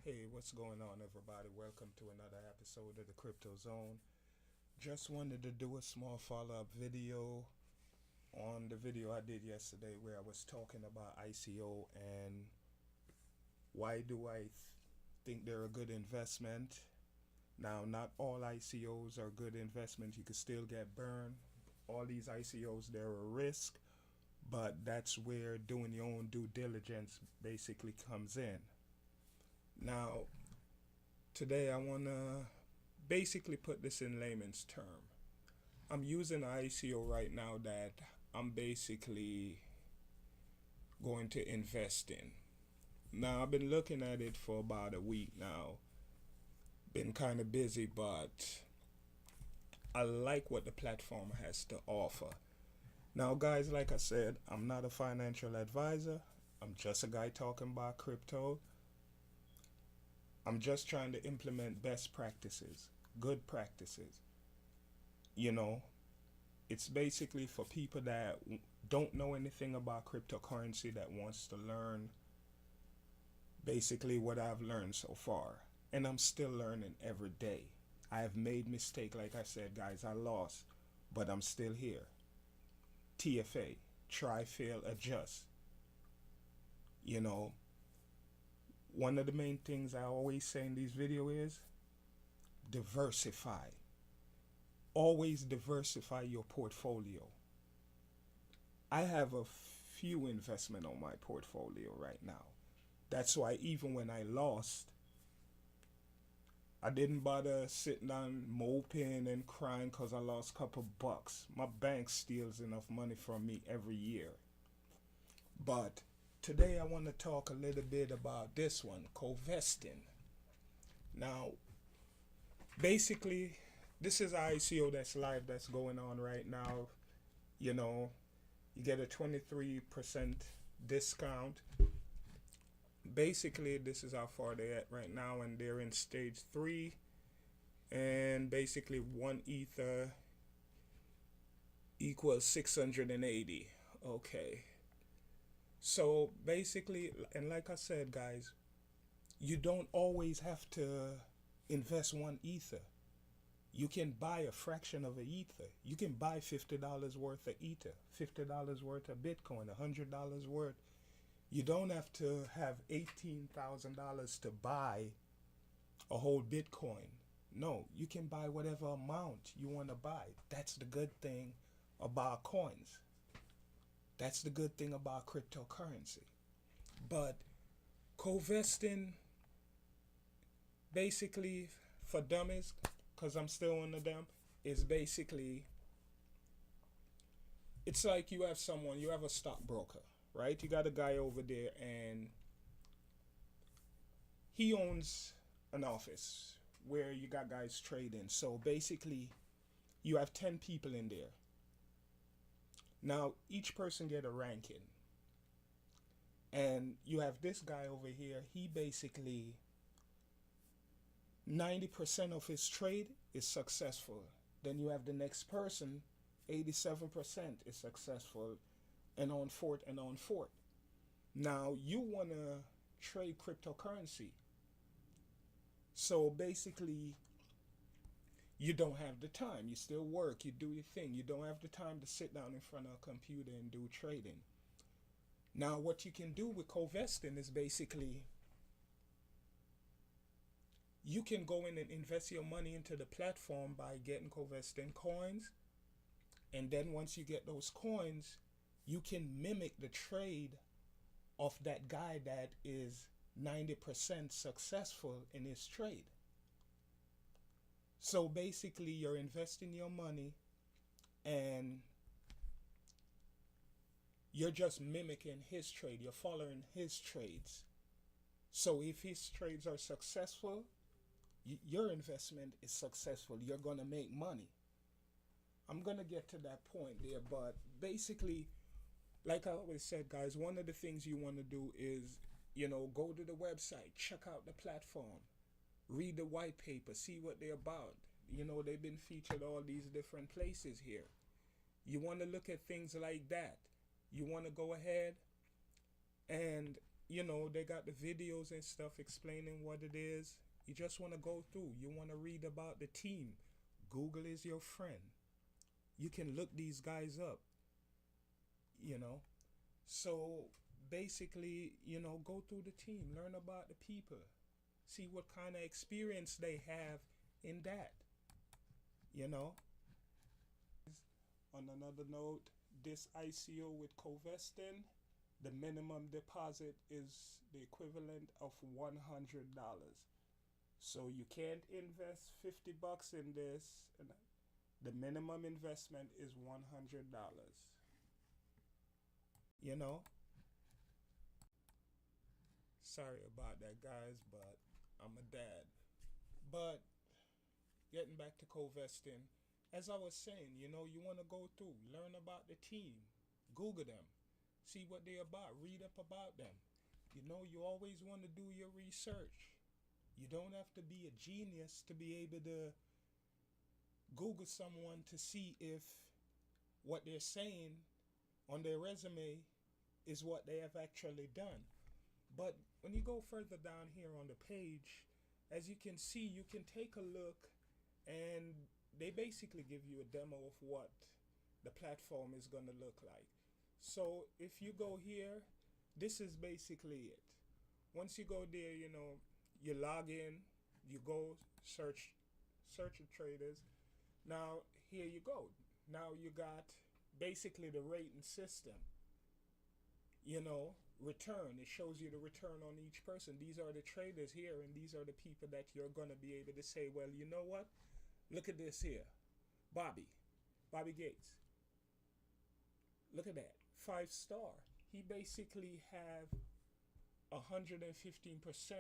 Hey, what's going on, everybody? Welcome to another episode of the Crypto Zone. Just wanted to do a small follow up video on the video I did yesterday where I was talking about ICO and why do I think they're a good investment. Now, not all ICOs are good investments. You can still get burned. All these ICOs, they're a risk, but that's where doing your own due diligence basically comes in. Now, today I want to basically put this in layman's term. I'm using an ICO right now that I'm basically going to invest in. Now, I've been looking at it for about a week now. Been kind of busy, but I like what the platform has to offer. Now, guys, like I said, I'm not a financial advisor. I'm just a guy talking about crypto. I'm just trying to implement best practices, good practices. You know, it's basically for people that don't know anything about cryptocurrency that wants to learn basically what I've learned so far. And I'm still learning every day. I have made mistakes, like I said, guys, I lost, but I'm still here. TFA, try, fail, adjust. You know, one of the main things I always say in these videos is diversify. Always diversify your portfolio. I have a few investments on my portfolio right now. That's why even when I lost, I didn't bother sitting down moping and crying because I lost a couple bucks. My bank steals enough money from me every year. But today I want to talk a little bit about this one, Covesting. Now, basically, this is ICO that's live, that's going on right now. You know, you get a 23% discount. Basically, this is how far they're at right now, and they're in stage 3. And basically, 1 Ether equals 680. Okay. So basically, and like I said, guys, you don't always have to invest 1 Ether. You can buy a fraction of an Ether. You can buy $50 worth of Ether, $50 worth of Bitcoin, $100 worth. You don't have to have $18,000 to buy a whole Bitcoin. No, you can buy whatever amount you want to buy. That's the good thing about coins. That's the good thing about cryptocurrency. But Covesting, basically for dummies, because I'm still one of them, is basically, it's like you have someone, you have a stockbroker, right? You got a guy over there and he owns an office where you got guys trading. So basically you have 10 people in there. Now, each person get a ranking. And you have this guy over here, he basically, 90% of his trade is successful. Then you have the next person, 87% is successful, and on forth and on forth. Now, you want to trade cryptocurrency. So basically, you don't have the time. You still work, you do your thing. You don't have the time to sit down in front of a computer and do trading. Now, what you can do with Covesting is basically, you can go in and invest your money into the platform by getting Covesting coins. And then once you get those coins, you can mimic the trade of that guy that is 90% successful in his trade. So basically, you're investing your money and you're just mimicking his trade. You're following his trades. So if his trades are successful, your investment is successful. You're going to make money. I'm going to get to that point there. But basically, like I always said, guys, one of the things you want to do is, go to the website, check out the platform. Read the white paper, see what they're about. They've been featured all these different places here. You want to look at things like that. You want to go ahead and you know, they got the videos and stuff explaining what it is. You just want to go through. You want to read about the team. Google is your friend. You can look these guys up, you know. So basically, you know, go through the team, learn about the people, see what kind of experience they have in that, you know. On another note, this ICO with Covesting, the minimum deposit is the equivalent of $100. So you can't invest $50 in this, and the minimum investment is $100. You know? Sorry about that, guys, but I'm a dad. But getting back to Covesting, as I was saying, you know, you want to go through, learn about the team, Google them, see what they're about, read up about them. You know, you always want to do your research. You don't have to be a genius to be able to Google someone to see if what they're saying on their resume is what they have actually done. But when you go further down here on the page, as you can see, you can take a look, and they basically give you a demo of what the platform is going to look like. So if you go here, this is basically it. Once you go there, you know, you log in, you go search the traders. Now here you go. Now you got basically the rating system. You know, return. It shows you the return on each person. These are the traders here, and these are the people that you're going to be able to say, well, you know what? Look at this here. Bobby Gates. Look at that. 5-star. He basically have 115%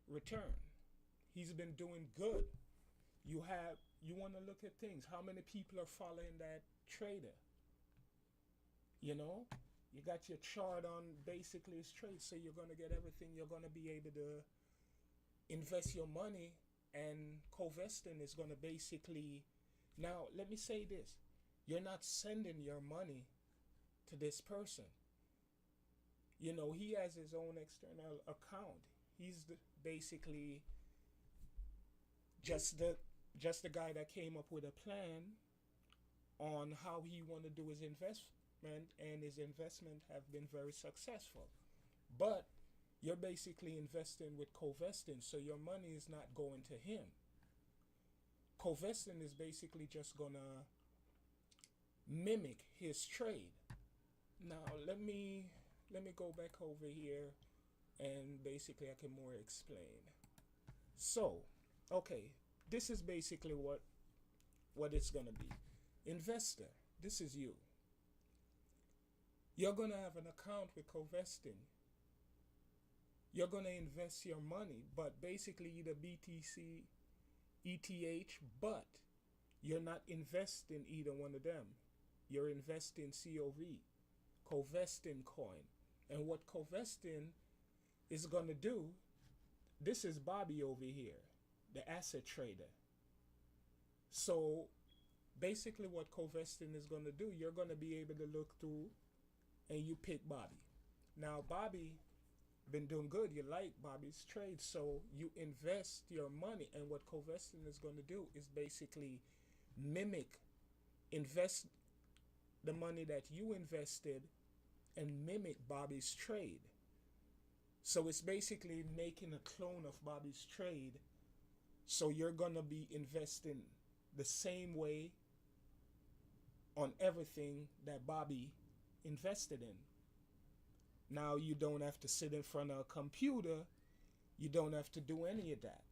return. He's been doing good. You want to look at things. How many people are following that trader? You know, you got your chart on basically his trade, so you're going to get everything. You're going to be able to invest your money, and Covesting is going to basically, now let me say this, you're not sending your money to this person. You know, he has his own external account. He's basically just the guy that came up with a plan on how he want to do his investment, and his investment have been very successful. But you're basically investing with Covesting, so your money is not going to him. Covesting is basically just gonna mimic his trade. Now let me go back over here, and basically I can more explain. So, okay, this is basically what it's gonna be. Investor, this is you. You're gonna have an account with Covesting. You're gonna invest your money, but basically either BTC, ETH, but you're not investing either one of them. You're investing COV, Covesting coin. And what Covesting is gonna do, this is Bobby over here, the asset trader. So basically what Covesting is gonna do, you're gonna be able to look through and you pick Bobby. Now Bobby been doing good. You like Bobby's trade, so you invest your money, and what Covesting is going to do is basically invest the money that you invested and mimic Bobby's trade. So it's basically making a clone of Bobby's trade, so you're going to be investing the same way on everything that Bobby invested in. Now you don't have to sit in front of a computer. You don't have to do any of that.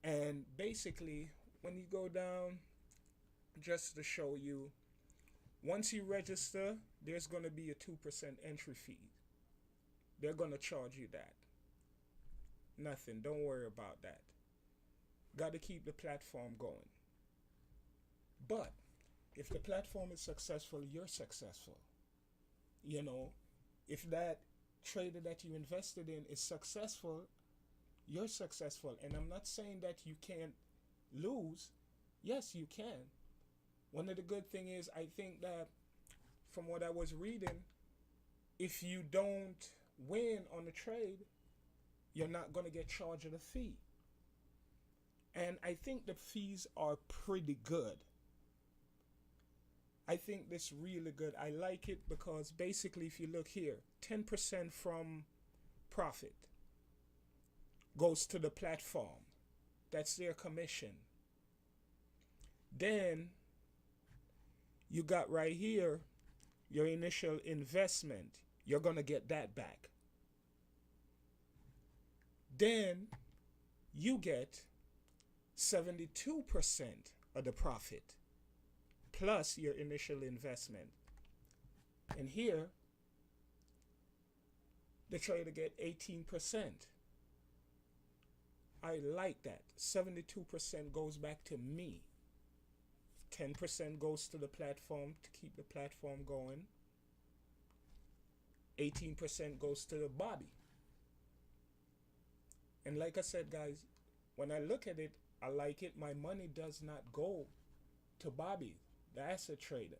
And basically, when you go down, just to show you, once you register, there's going to be a 2% entry fee. They're going to charge you that. Nothing. Don't worry about that. Got to keep the platform going. But if the platform is successful, you're successful. You know, if that trader that you invested in is successful, you're successful. And I'm not saying that you can't lose. Yes, you can. One of the good thing is, I think that from what I was reading, if you don't win on the trade, you're not going to get charged a fee. And I think the fees are pretty good. I think this really good. I like it because basically, if you look here, 10% from profit goes to the platform. That's their commission. Then you got right here your initial investment. You're going to get that back. Then you get 72% of the profit plus your initial investment. And here, the trader get 18%. I like that. 72% goes back to me. 10% goes to the platform to keep the platform going. 18% goes to the Bobby. And like I said, guys, when I look at it, I like it. My money does not go to Bobby, the asset trader.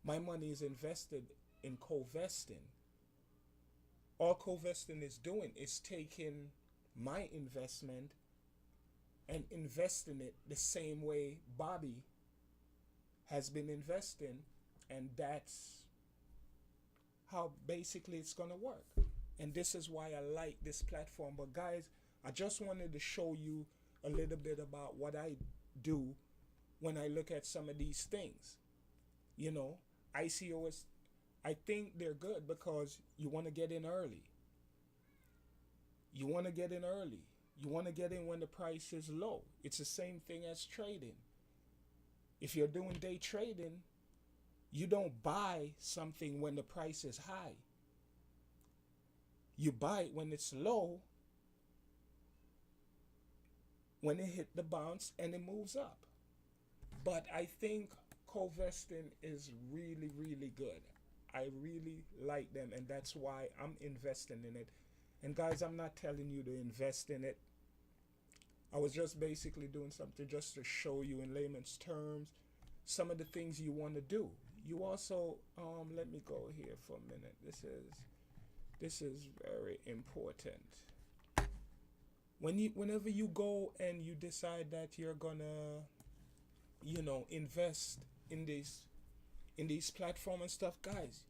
My money is invested in Covesting. All Covesting is doing is taking my investment and investing it the same way Bobby has been investing, and that's how basically it's gonna work. And this is why I like this platform. But guys, I just wanted to show you a little bit about what I do when I look at some of these things. You know, Ico'S, I think they're good because you want to get in early. You want to get in early. You want to get in when the price is low. It's the same thing as trading. If you're doing day trading, you don't buy something when the price is high. You buy it when it's low, when it hit the bounce and it moves up. But I think Covesting is really, really good. I really like them, and that's why I'm investing in it. And guys, I'm not telling you to invest in it. I was just basically doing something just to show you in layman's terms some of the things you want to do. You also, let me go here for a minute. This is very important. Whenever you go and you decide that you're gonna, invest in these platforms and stuff, guys,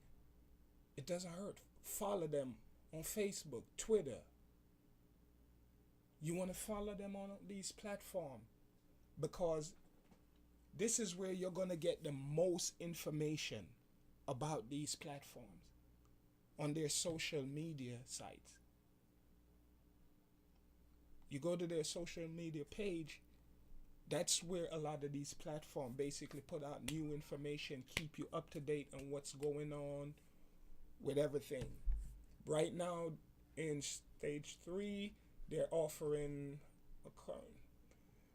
it doesn't hurt. Follow them on Facebook, Twitter. You want to follow them on these platforms because this is where you're going to get the most information about these platforms on their social media sites. You go to their social media page, that's where a lot of these platforms basically put out new information, keep you up to date on what's going on with everything. Right now, in stage 3, they're offering a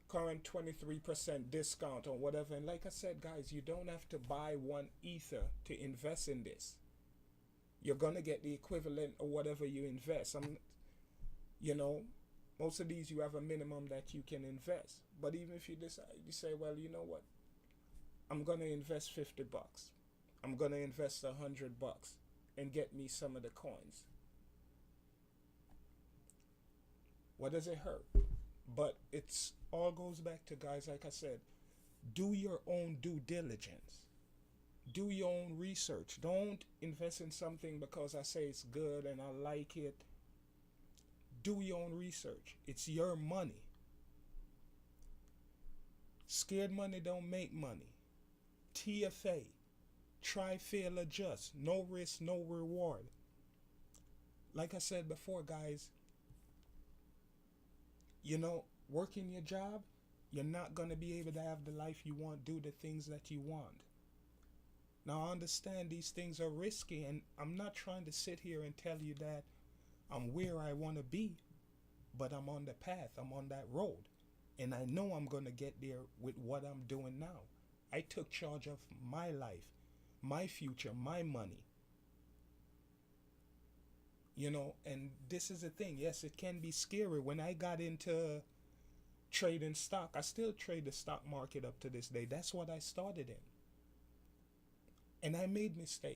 current 23% discount on whatever. And like I said, guys, you don't have to buy 1 Ether to invest in this. You're going to get the equivalent of whatever you invest. Most of these you have a minimum that you can invest. But even if you decide, you say, well, you know what? I'm going to invest $50. I'm going to invest $100 and get me some of the coins. What does it hurt? But it's all goes back to, guys, like I said, do your own due diligence. Do your own research. Don't invest in something because I say it's good and I like it. Do your own research. It's your money. Scared money don't make money. TFA. Try, fail, adjust. No risk, no reward. Like I said before, guys, working your job, you're not going to be able to have the life you want, do the things that you want. Now, I understand these things are risky, and I'm not trying to sit here and tell you that I'm where I want to be, but I'm on the path, I'm on that road, and I know I'm going to get there with what I'm doing now. I took charge of my life, my future, my money. And this is the thing. Yes, it can be scary. When I got into trading stock, I still trade the stock market up to this day. That's what I started in. And I made mistakes.